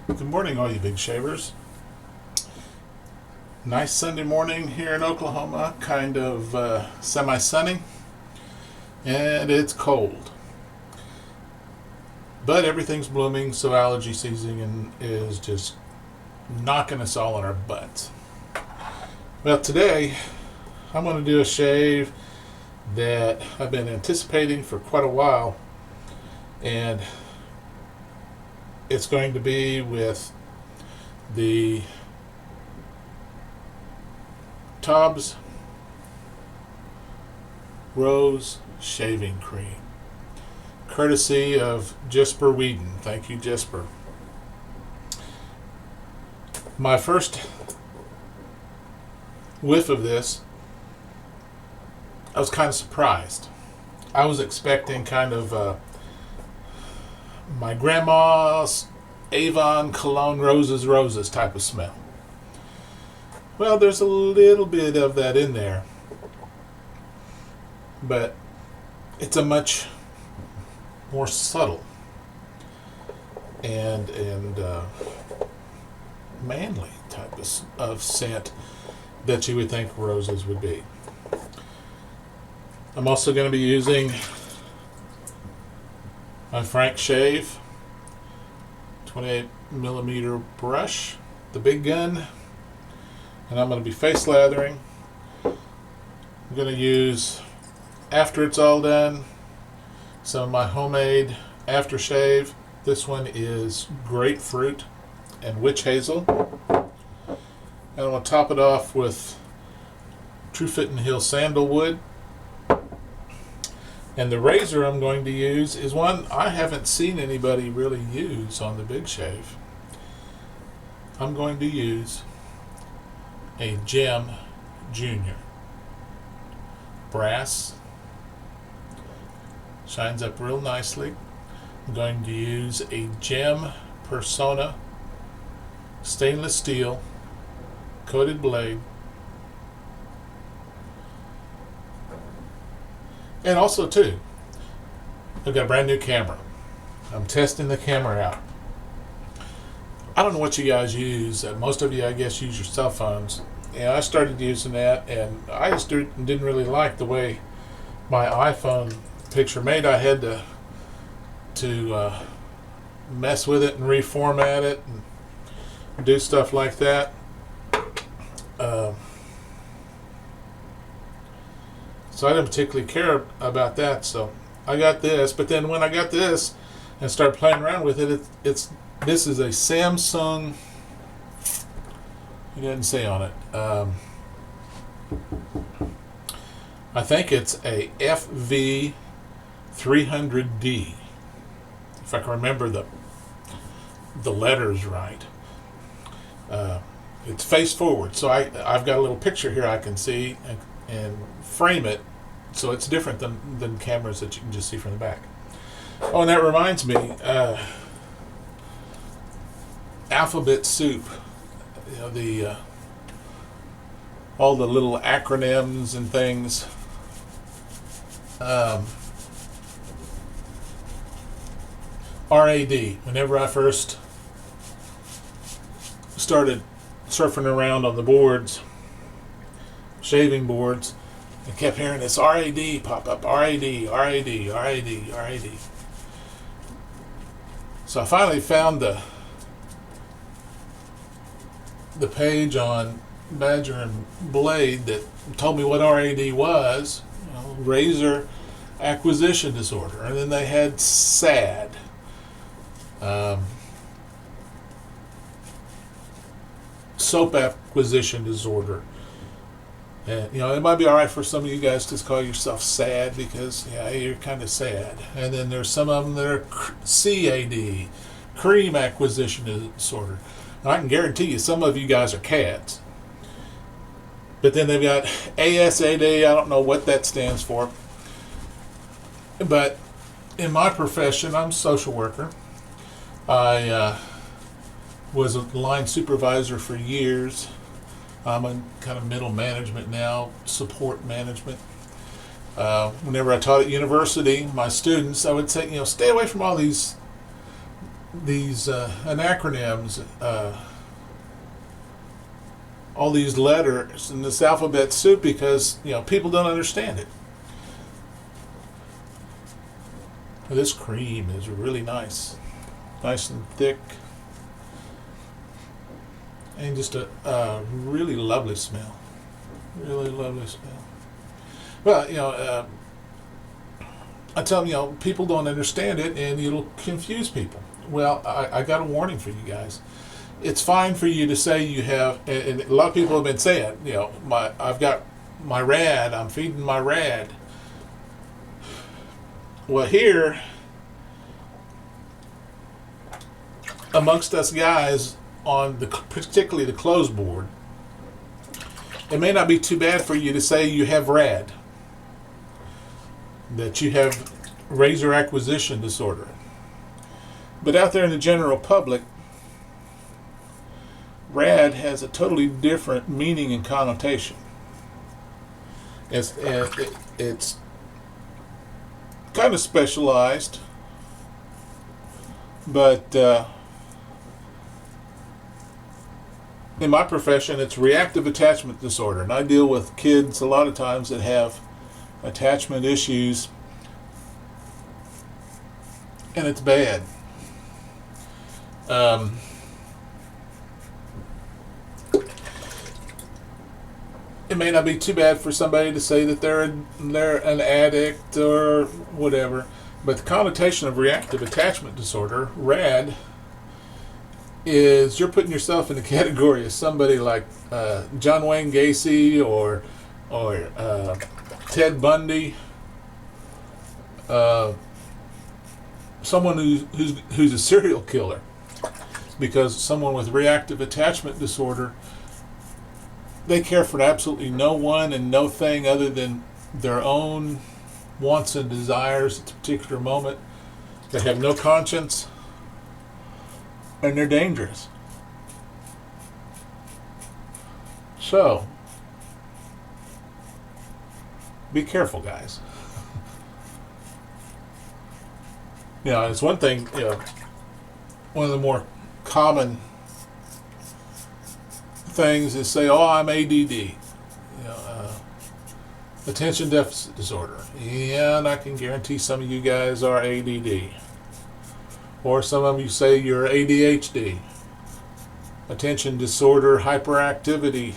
Good morning, all you big shavers. Nice Sunday morning here in Oklahoma, kind of semi-sunny, and it's cold. But everything's blooming, so allergy season is just knocking us all on our butts. Well, today I'm going to do a shave that I've been anticipating for quite a while, and it's going to be with the Tubs Rose Shaving Cream, courtesy of Jesper Whedon. Thank you, Jesper. My first whiff of this, I was kind of surprised. I was expecting kind of my grandma's Avon Cologne Roses type of smell. Well, there's a little bit of that in there, but it's a much more subtle and manly type of scent that you would think roses would be. I'm also going to be using my Frank Shave 28 millimeter brush, the big gun, and I'm going to be face lathering. I'm going to use, after it's all done, some of my homemade aftershave. This one is grapefruit and witch hazel, and I'm going to top it off with True Fit and Heel sandalwood. And the razor I'm going to use is one I haven't seen anybody really use on the Big Shave. I'm going to use a Gem Junior. Brass. Shines up real nicely. I'm going to use a Gem Personna stainless steel coated blade. And also, too, I've got a brand new camera. I'm testing the camera out. I don't know what you guys use. Most of you, I guess, use your cell phones. And I started using that, and I just didn't really like the way my iPhone picture made. I had to mess with it and reformat it and do stuff like that. So I didn't particularly care about that. So I got this, but then when I got this and started playing around with it, this is a Samsung. It didn't say on it. I think it's a FV300D, if I can remember the letters right. It's face forward, so I've got a little picture here I can see and frame it, so it's different than cameras that you can just see from the back. Oh, and that reminds me, alphabet soup. You know, the all the little acronyms and things. RAD. Whenever I first started surfing around on the boards, shaving boards, I kept hearing this RAD pop up. RAD, RAD, RAD, RAD. So I finally found the page on Badger and Blade that told me what RAD was, razor acquisition disorder, and then they had SAD, soap acquisition disorder. And it might be all right for some of you guys to call yourself sad because you're kind of sad. And then there's some of them that are CAD, cream acquisition disorder. I can guarantee you some of you guys are cats. But then they've got ASAD, I don't know what that stands for. But in my profession, I'm a social worker. I was a line supervisor for years. I'm in kind of middle management now, support management. Whenever I taught at university, my students, I would say, stay away from all these these acronyms, all these letters in this alphabet soup because people don't understand it. This cream is really nice and thick, and just a really lovely smell. Really lovely smell. Well, I tell them, people don't understand it, and it'll confuse people. Well, I got a warning for you guys. It's fine for you to say you have, and a lot of people have been saying, I've got my rad, I'm feeding my rad. Well, here, amongst us guys on particularly the closed board, it may not be too bad for you to say you have rad, that you have razor acquisition disorder. But out there in the general public, rad has a totally different meaning and connotation. It's kind of specialized, but in my profession, it's reactive attachment disorder, and I deal with kids a lot of times that have attachment issues, and it's bad. It may not be too bad for somebody to say that they're an addict or whatever, but the connotation of reactive attachment disorder, RAD, is you're putting yourself in the category of somebody like John Wayne Gacy or Ted Bundy, someone who's a serial killer, because someone with reactive attachment disorder, they care for absolutely no one and no thing other than their own wants and desires at a particular moment. They have no conscience, and they're dangerous. So, be careful, guys. It's one thing, one of the more common things is say, "Oh, I'm ADD," attention deficit disorder. Yeah, and I can guarantee some of you guys are ADD, or some of you say you're ADHD, attention disorder hyperactivity,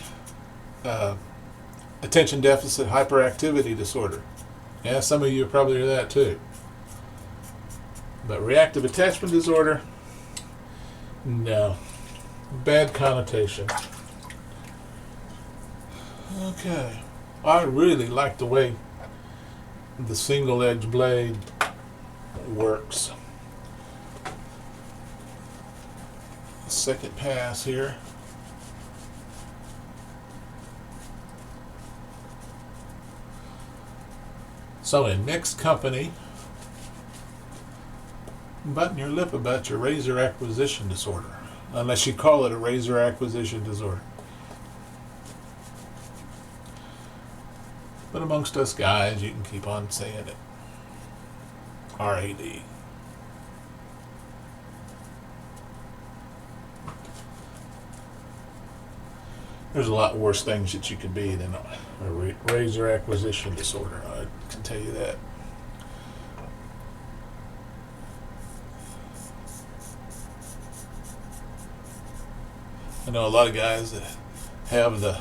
attention deficit hyperactivity disorder. Yeah, some of you probably are that too. But reactive attachment disorder, no, bad connotation. Okay, I really like the way the single edge blade works. Second pass here. So in mixed company, button your lip about your razor acquisition disorder, unless you call it a razor acquisition disorder. But amongst us guys, you can keep on saying it. RAD. There's a lot worse things that you could be than a razor acquisition disorder. I can tell you that. I know a lot of guys that have the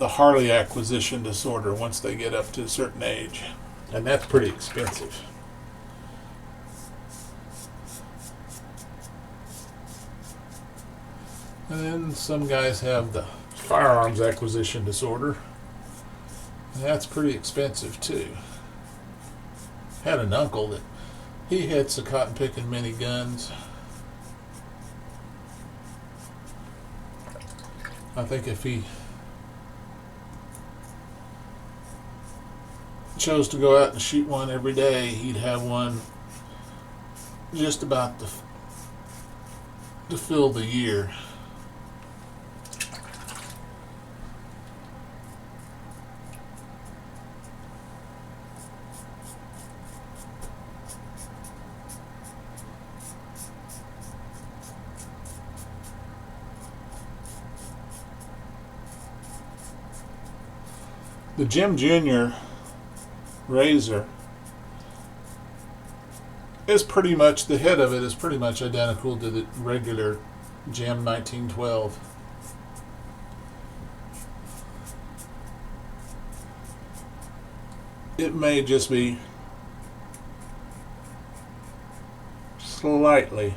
Harley acquisition disorder once they get up to a certain age, and that's pretty expensive. And then some guys have the firearms acquisition disorder, and that's pretty expensive too. Had an uncle that he had some cotton picking miniguns. I think if he chose to go out and shoot one every day, he'd have one just about to fill the year. The Jim Jr. razor is pretty much, the head of it is pretty much identical to the regular Jim 1912. It may just be slightly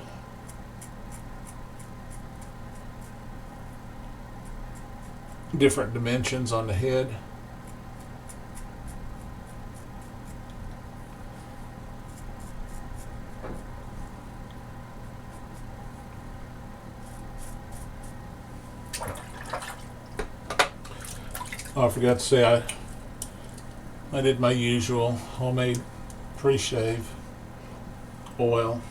different dimensions on the head. Oh, I forgot to say I did my usual homemade pre-shave oil.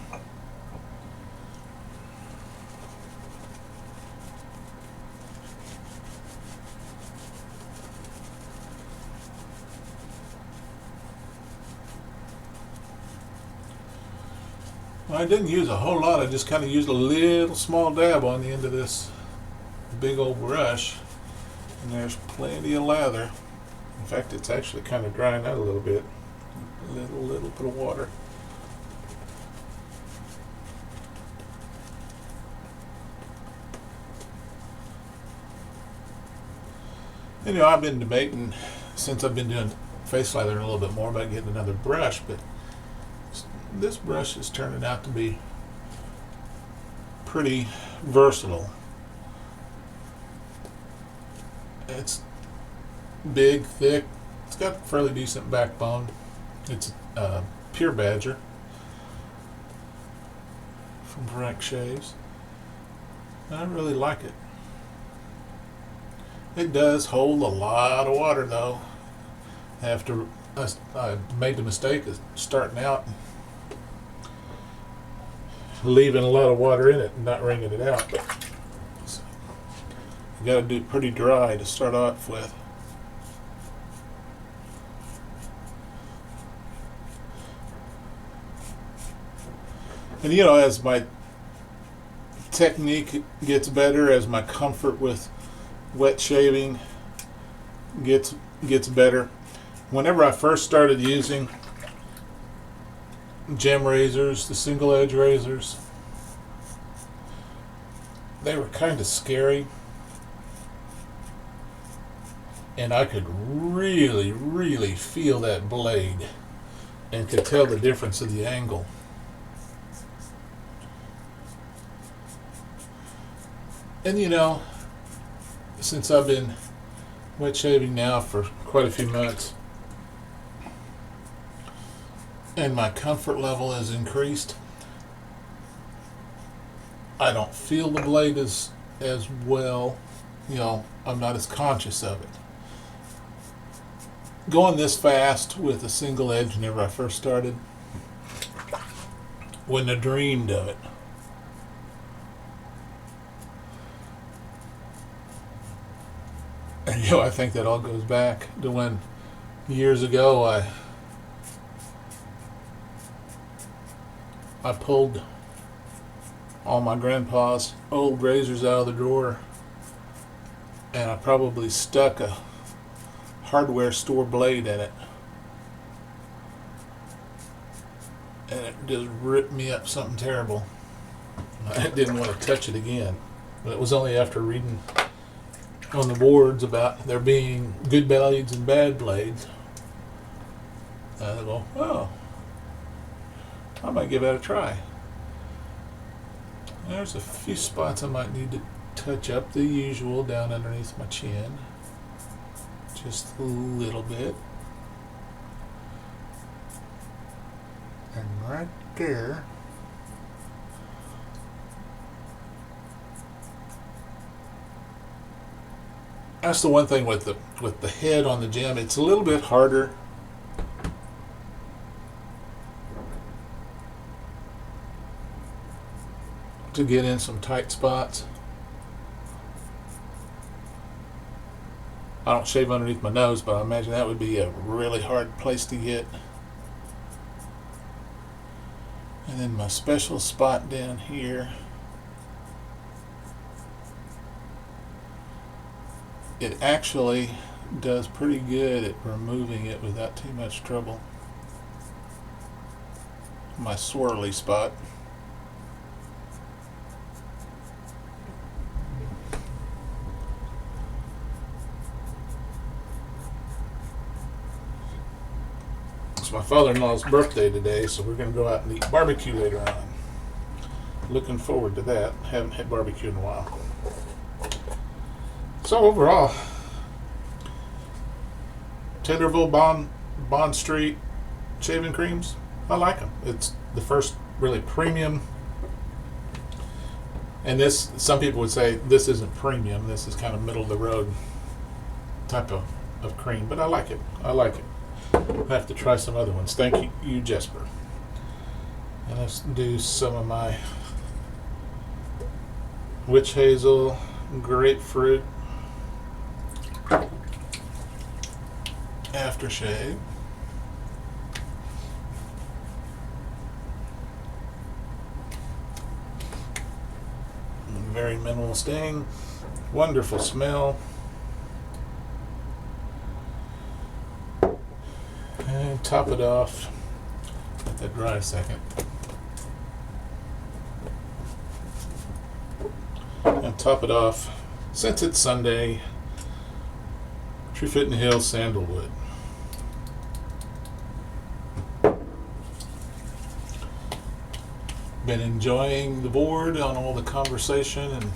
I didn't use a whole lot. I just kind of used a little small dab on the end of this big old brush. And there's plenty of lather. In fact, it's actually kind of drying out a little bit. A little bit of water. And, you know, I've been debating, since I've been doing face lathering a little bit more, about getting another brush, but this brush is turning out to be pretty versatile. It's big, thick. It's got a fairly decent backbone. It's Pure Badger from Frank Shaves. I really like it. It does hold a lot of water, though. After I made the mistake of starting out leaving a lot of water in it and not wringing it out, but you got to do it pretty dry to start off with. And you know, as my technique gets better, as my comfort with wet shaving gets better. Whenever I first started using Jim razors, the single edge razors, they were kind of scary, and I could really feel that blade and could tell the difference of the angle. And you know, since I've been wet shaving now for quite a few months, and my comfort level has increased, I don't feel the blade as well. You know, I'm not as conscious of it. Going this fast with a single edge whenever I first started, wouldn't have dreamed of it. And you know, I think that all goes back to when years ago I pulled all my grandpa's old razors out of the drawer, and I probably stuck a hardware store blade in it, and it just ripped me up something terrible. I didn't want to touch it again, but it was only after reading on the boards about there being good blades and bad blades, I go, oh, I might give that a try. There's a few spots I might need to touch up, the usual down underneath my chin, just a little bit, and right there. That's the one thing with the head on the Jim. It's a little bit harder to get in some tight spots. I don't shave underneath my nose, but I imagine that would be a really hard place to get. And then my special spot down here, it actually, does pretty good at removing it without too much trouble. My swirly spot. It's my father-in-law's birthday today, so we're going to go out and eat barbecue later on. Looking forward to that. Haven't had barbecue in a while. So overall, Tenderville Bond Street shaving creams, I like them. It's the first really premium. And this, some people would say this isn't premium. This is kind of middle of the road type of cream, but I like it. I like it. I have to try some other ones. Thank you, Jesper. And let's do some of my witch hazel, grapefruit aftershave. Very minimal sting, wonderful smell. And top it off. Let that dry a second. And top it off, since it's Sunday, True Fit in the Hills sandalwood. Been enjoying the board on all the conversation and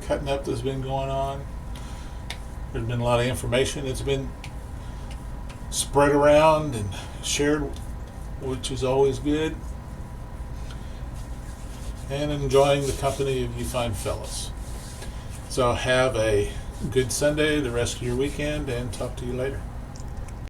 cutting up that's been going on. There's been a lot of information that's been spread around and shared, which is always good. And enjoying the company of you fine fellas. So have a good Sunday, the rest of your weekend, and talk to you later.